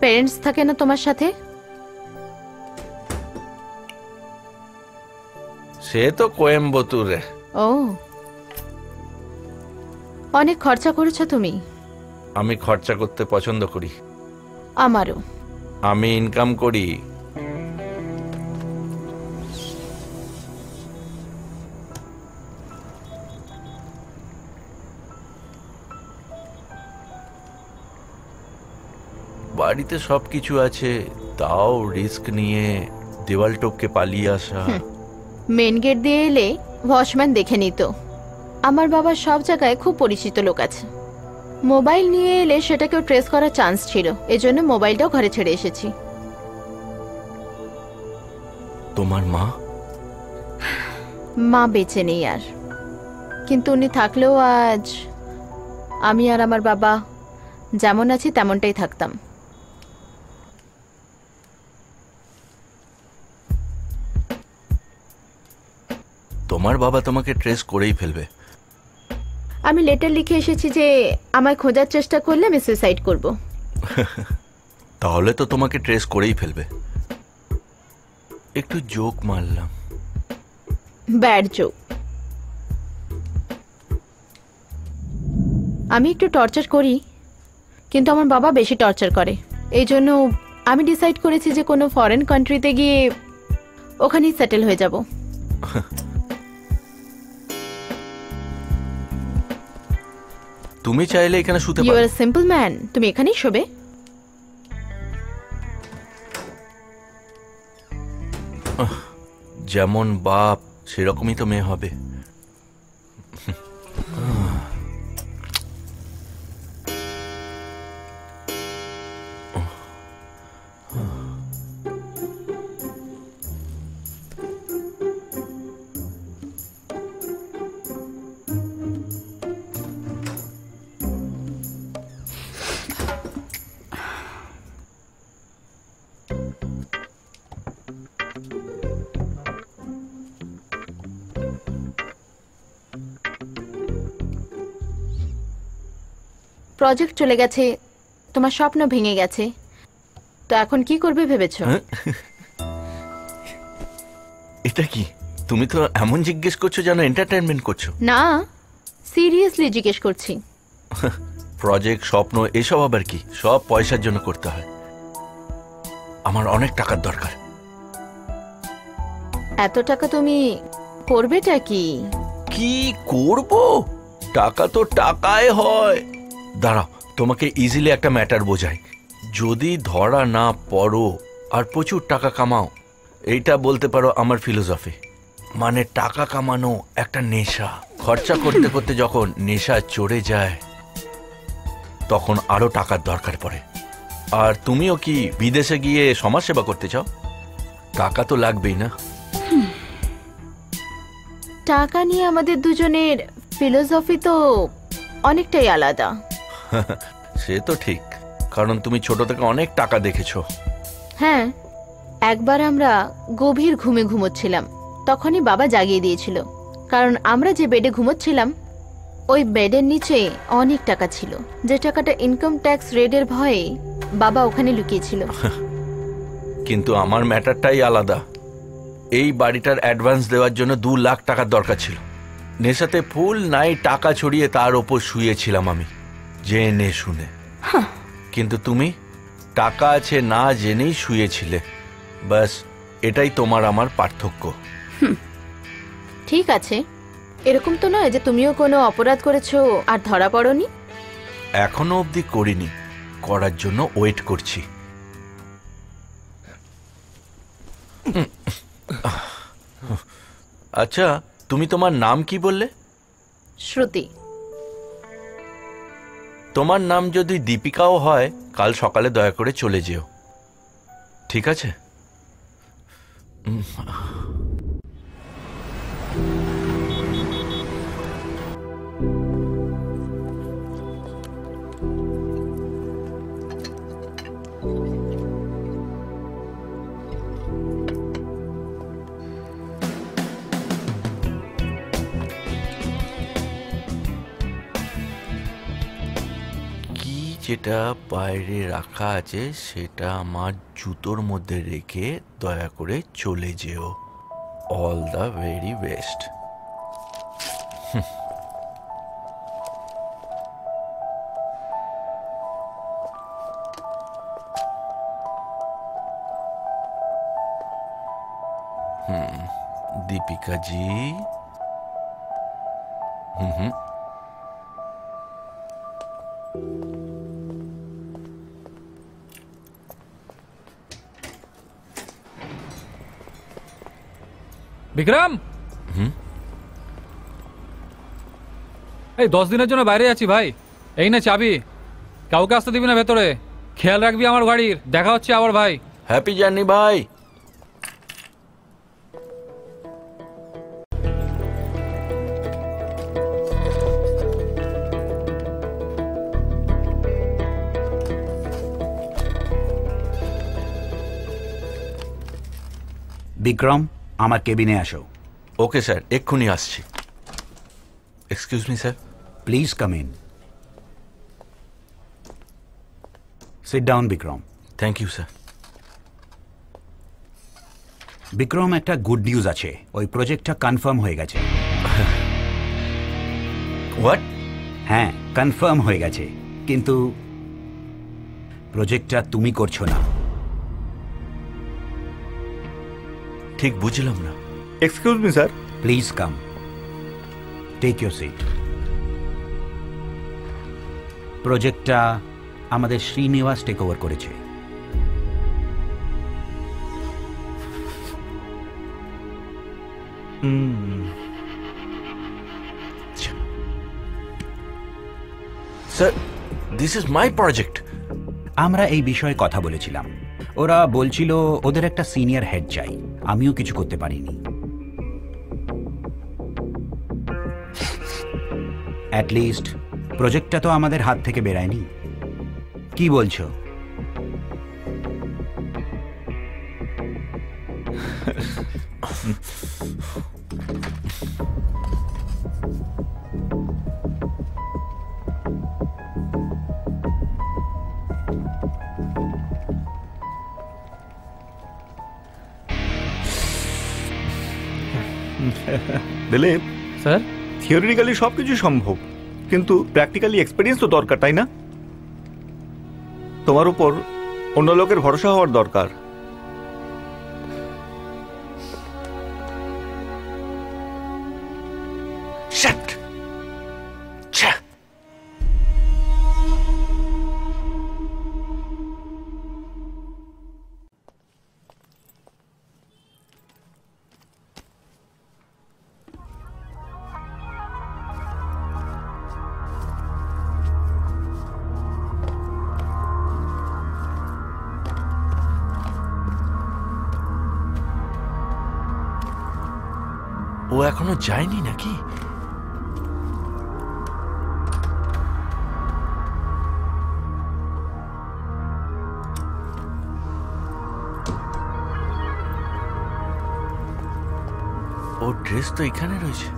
Parents থাকে না তোমার সাথে? সে তো কোয়েম্বাটুরে। ও, অনেক খরচা করেছো তুমি। আমি খরচা করতে পছন্দ করি। আমারও। আমি ইনকাম করি। বাড়িতে সবকিছু আছে, তাও রিস্ক নিয়ে দেওয়াল টপকে পালিয়ে আসা। মেন গেট দিয়ে এলে ওয়াচম্যান দেখে নিত। আমার বাবার সব জায়গায় খুব পরিচিত লোক আছে। মোবাইল নিয়ে এলে সেটাকেও ট্রেস করার চান্স ছিল, এজন্য মোবাইলটাও ঘরে ছেড়ে এসেছি। তোমার মা? মা বেঁচে নেই আর, কিন্তু উনি থাকলেও আজ আমি আর আমার বাবা যেমন আছি তেমনটাই থাকতাম। তোমার বাবা তোমাকে ট্রেস করেই ফেলবে। আমি লেটার লিখে এসেছি যে আমায় খোঁজার চেষ্টা করলে আমি সুইসাইড করব। তাহলে তো তোমাকে ট্রেস করেই ফেলবে। একটু জোক মারলাম। Bad joke. আমি একটু টর্চার করি, কিন্তু আমার বাবা বেশি টর্চার করে। এই জন্য আমি ডিসাইড করেছি যে কোনো ফরেন কান্ট্রিতে গিয়ে ওখানেই সেটেল হয়ে যাব। তুমি চাইলে এখানে শুতে ইউ পারো। আর সিম্পল ম্যান, তুমি এখানেই শোবে। যেমন বাপ সেরকমই তো মেয়ে হবে। প্রজেক্ট চলে গেছে, তোমার স্বপ্ন ভেঙে গেছে, তো এখন কি করবে ভেবেছো? এটা কি? তুমি তো এমন জিজ্ঞেস করছো যেন এন্টারটেইনমেন্ট করছো। না, সিরিয়াসলি জিজ্ঞেস করছি। প্রজেক্ট, স্বপ্ন এসব আবার কি? সব পয়সার জন্য করতে হয়। আমার অনেক টাকার দরকার। এত টাকা তুমি করবেটা কি? কি করব? টাকা তো টাকায় হয়। দাঁড়াও, তোমাকে ইজিলি একটা ম্যাটার বোঝাই। যদি ধরা না পড়ো আর প্রচুর টাকা কামাও, এইটা বলতে পারো আমার ফিলোসফি। মানে টাকা কামানো একটা নেশা। খরচা করতে করতে যখন নেশা চড়ে যায় তখন আরো টাকার দরকার পড়ে। আর তুমিও কি বিদেশে গিয়ে সমাজসেবা করতে চাও? টাকা তো লাগবেই না? টাকা নিয়ে আমাদের দুজনের ফিলোসফি তো অনেকটাই আলাদা। সে তো ঠিক, কারণ তুমি ছোট থেকে অনেক টাকা দেখেছো। হ্যাঁ, একবার আমরা গভীর ঘুমে ঘুমোচ্ছিলাম, তখনই বাবা জাগিয়ে দিয়েছিল। কারণ আমরা যে বেডে ঘুমোচ্ছিলাম ওই বেডের নিচে অনেক টাকা ছিল, যে টাকাটা ইনকাম ট্যাক্স রেডের ভয়ে বাবা ওখানে লুকিয়েছিল। কিন্তু আমার ম্যাটারটাই আলাদা। এই বাড়িটার অ্যাডভান্স দেওয়ার জন্য 2 লাখ টাকার দরকার ছিল। নেশাতে ফুল নাই টাকা ছড়িয়ে তার ওপর শুয়েছিলাম আমি, জেনে শুনে। কিন্তু তুমি টাকা আছে না জেনেই শুয়েছিলে। ব্যাস, এটাই তোমার আমার পার্থক্য। ঠিক আছে, এরকম তো নয় যে তুমিও কোনো অপরাধ করেছো আর ধরা পড়োনি। এখনো অবধি করিনি, করার জন্য ওয়েট করছি। আচ্ছা, তুমি তোমার নাম কি বললে? শ্রুতি। তোমার নাম যদি দীপিকাও হয়, কাল সকালে দয়া করে চলে যেও, ঠিক আছে? যেটা বাইরে রাখা আছে সেটা আমার জুতোর মধ্যে রেখে দয়া করে চলে যেও। All the very best. Deepika ji. Vikram, এই 10 দিনের জন্য বাইরে আছি ভাই। এই না চাবি, কাউকে আসতে দিবি না ভেতরে। খেয়াল রাখবি আমার গাড়ির। দেখা হচ্ছে আবার ভাই। হ্যাপি জার্নি ভাই। বিক্রম, আমার কেবিনে আসো। ওকে স্যার, এক্ষুনি আসছি। Excuse me sir. Please come in. Sit down Vikram. Thank you sir. Vikram, একটা গুড নিউজ আছে। ওই প্রজেক্টটা কনফার্ম হয়ে গেছে। হোয়াট? হ্যাঁ, কনফার্ম হয়ে গেছে, কিন্তু প্রজেক্টটা তুমি করছো না। ঠিক বুঝলাম না। Excuse me sir. Please come, take your seat. প্রজেক্টটা আমাদের শ্রীনিবাস টেক ওভার করেছে। Sir, this is my project. আমরা এই বিষয়ে কথা বলেছিলাম। ওরা বলছিল ওদের একটা সিনিয়র হেড চাই। আমিও কিছু করতে পারিনি। অ্যাটলিস্ট প্রজেক্টটা তো আমাদের হাত থেকে বেরায়নি। কি বলছো? দিলীপ, স্যার, থিওরিটিক্যালি সবকিছু সম্ভব, কিন্তু প্র্যাকটিক্যালি এক্সপিরিয়েন্স তো দরকার, তাই না? তোমার উপর অন্য লোকের ভরসা হওয়ার দরকার। Shut! ছ্যা! ও এখনো যায়নি নাকি? ওর ড্রেস তো এখানে রয়েছে।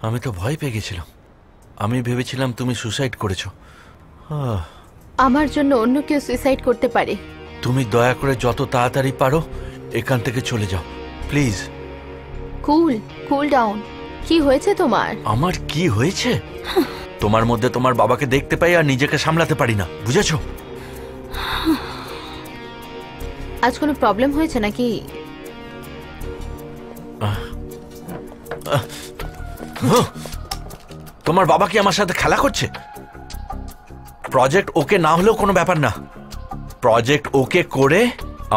আমি তো ভয় পেয়ে গেছিলাম। আমি ভেবেছিলাম তুমি সুসাইড করেছো। আমার জন্য অন্য কেউ সুইসাইড করতে পারে। তুমি দয়া করে যত তাড়াতাড়ি পারো এখান থেকে চলে যাও প্লিজ। Cool down. কি হয়েছে তোমার? আমার কি হয়েছে? তোমার মধ্যে তোমার বাবাকে দেখতে পাই আর নিজেকে সামলাতে পারি না, বুঝেছো? আজ কোনো প্রবলেম হয়েছে নাকি? তোমার বাবা কি আমার সাথে খেলা করছে? প্রজেক্ট ওকে না হলেও কোনো ব্যাপার না। প্রজেক্ট ওকে করে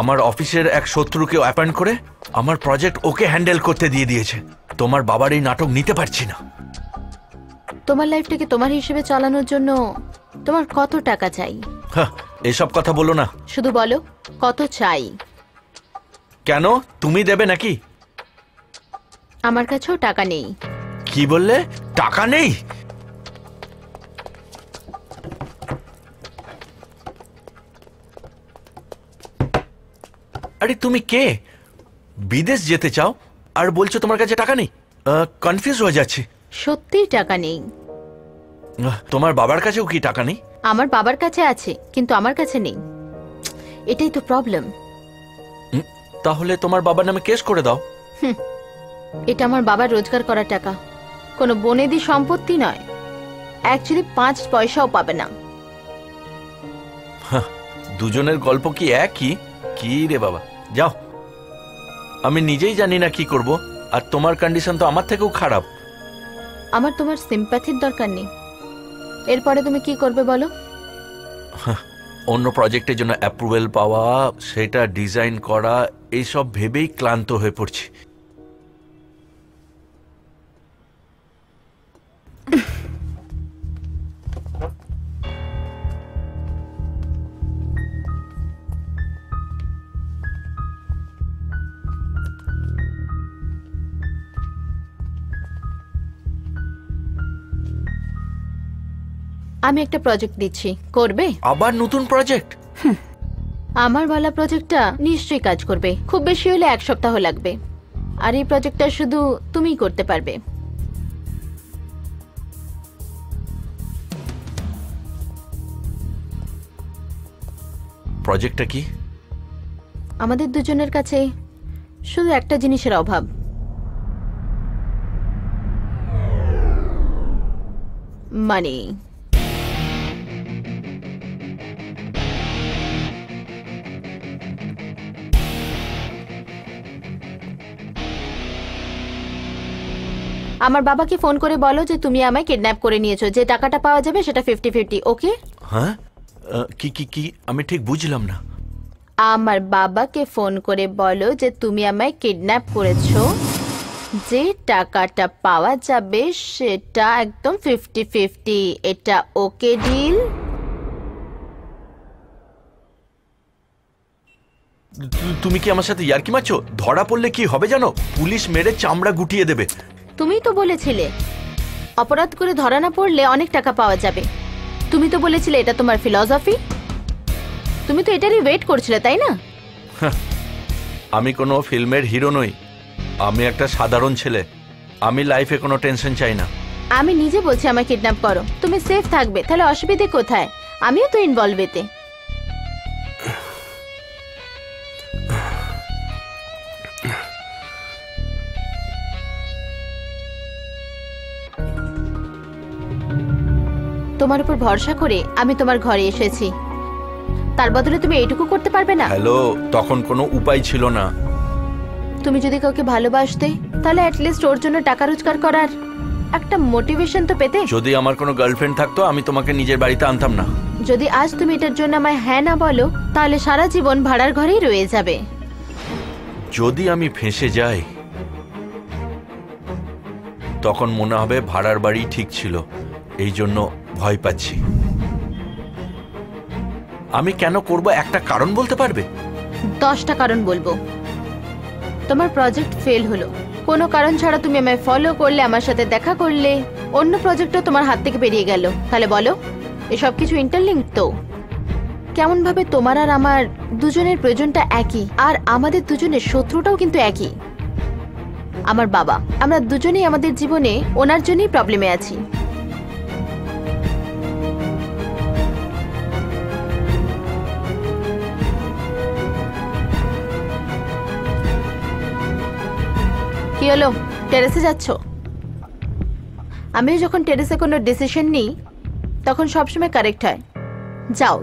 আমার অফিসের এক শত্রুকে অ্যাপয়েন্ট করে আমার প্রজেক্ট ওকে হ্যান্ডেল করতে দিয়ে দিয়েছে। তোমার বাবার এই নাটক নিতে পারছি না। তোমার লাইফটাকে তোমার হিসেবে চালানোর জন্য তোমার কত টাকা চাই? এসব কথা বলো না। শুধু বলো কত চাই। কেন, তুমি দেবে নাকি? আমার কাছেও টাকা নেই। কি বললে? টাকা নেই? আরে তুমি কে? বিদেশ যেতে চাও আর বলছো তোমার কাছে টাকা নেই? কনফিউজ হয়ে যাচ্ছে। সত্যিই টাকা নেই। তোমার বাবার কাছেও কি টাকা নেই? আমার বাবার কাছে আছে, কিন্তু আমার কাছে নেই। এটাই তো প্রবলেম। তাহলে তোমার বাবার নামে কেস করে দাও। এটা আমার বাবার রোজগার করা টাকা, কোনো বনেদি সম্পত্তি নয়। অ্যাকচুয়ালি 5 পয়সাও পাবে না। দুজনের গল্প কি একই? কি রে বাবা, যাও। আমি নিজেই জানি না কি করব, আর তোমার কন্ডিশন তো আমার থেকেও খারাপ। আমার তোমার সিম্প্যাথির দরকার নেই। এরপরে তুমি কি করবে বলো? অন্য প্রজেক্টের জন্য অ্যাপ্রুভেল পাওয়া, সেটা ডিজাইন করা, এইসব ভেবেই ক্লান্ত হয়ে পড়ছি। আমি একটা প্রজেক্ট দিচ্ছি, করবে? আবার নতুন প্রজেক্ট? আমার বলা প্রজেক্টটা নিশ্চয়ই কাজ করবে। খুব বেশি হলে 1 সপ্তাহ লাগবে। আর এই প্রজেক্টটা শুধু তুমিই করতে পারবে। প্রজেক্টটা কি? আমাদের দুজনের কাছে শুধু একটা জিনিসের অভাব। মানি। আমার বাবাকে ফোন করে বলো যে তুমি আমায় কিডন্যাপ করে নিয়েছো। যে টাকাটা পাওয়া যাবে সেটা 50-50, ওকে? হ্যাঁ, কি কি কি? আমি ঠিক বুঝলাম না। আমার বাবাকে ফোন করে বলো যে তুমি আমায় কিডন্যাপ করেছো। যে টাকাটা পাওয়া যাবে সেটা একদম 50-50। এটা ওকে ডিল? তুমি কি আমার সাথে ইয়ার্কি মারছো? ধরা পড়লে কি হবে জানো? পুলিশ মেরে চামড়া গুটিয়ে দেবে। তুমিই তো বলেছিলে অপরাধ করে ধরা না পড়লে অনেক টাকা পাওয়া যাবে। তুমি তো বলেছিলে এটা তোমার ফিলসফি। তুমি তো এটারই ওয়েট করছিলে, তাই না? আমি কোনো ফিল্মের হিরো নই। আমি একটা সাধারণ ছেলে। আমি লাইফে কোনো টেনশন চাই না। আমি নিজে বলছি আমায় কিডন্যাপ করো, তুমি সেফ থাকবে। তাহলে অসুবিধে কোথায়? আমিও তো ইনভলভ এতে। তোমার উপর ভরসা করে আমি তোমার ঘরে এসেছি, তার বদলে তুমি এইটুকু করতে পারবে না? হ্যালো, তখন কোনো উপায় ছিল না। তুমি যদি কাউকে ভালোবাসতে তাহলে অ্যাটলিস্ট ওর জন্য টাকা রোজগার করার একটা মোটিভেশন তো পেতে। যদি আমার কোনো গার্লফ্রেন্ড থাকতো আমি তোমাকে নিজের বাড়িতে আনতাম না। যদি আজ তুমি এটার জন্য আমায় হ্যাঁ না বলো তাহলে সারা জীবন ভাড়ার ঘরেই রয়ে যাবে। যদি আমি ফেঁসে যাই তখন মনে হবে ভাড়ার বাড়ি ঠিক ছিল, এই জন্য ভয় পাচ্ছি। আমি কেন করব একটা কারণ বলতে পারবে? 10টা কারণ বলবো। তোমার প্রজেক্ট ফেল হলো, কোনো কারণ ছাড়া তুমি আমায় ফলো করলে, আমার সাথে দেখা করলে, অন্য প্রজেক্টও তোমার হাত থেকে বেরিয়ে গেল। তাহলে বলো, এসব কিছু ইন্টারলিঙ্ক তো? কেমন ভাবে তোমার আর আমার দুজনের প্রয়োজনটা একই, আর আমাদের দুজনের শত্রুটাও কিন্তু একই, আমার বাবা। আমরা দুজনেই আমাদের জীবনে ওনার জন্যই প্রবলেমে আছি। কি হলো, টেরেসে যাচ্ছ? আমিও যখন টেরেসে কোনো ডিসিশন নিই তখন সবসময় কারেক্ট হয়। যাও,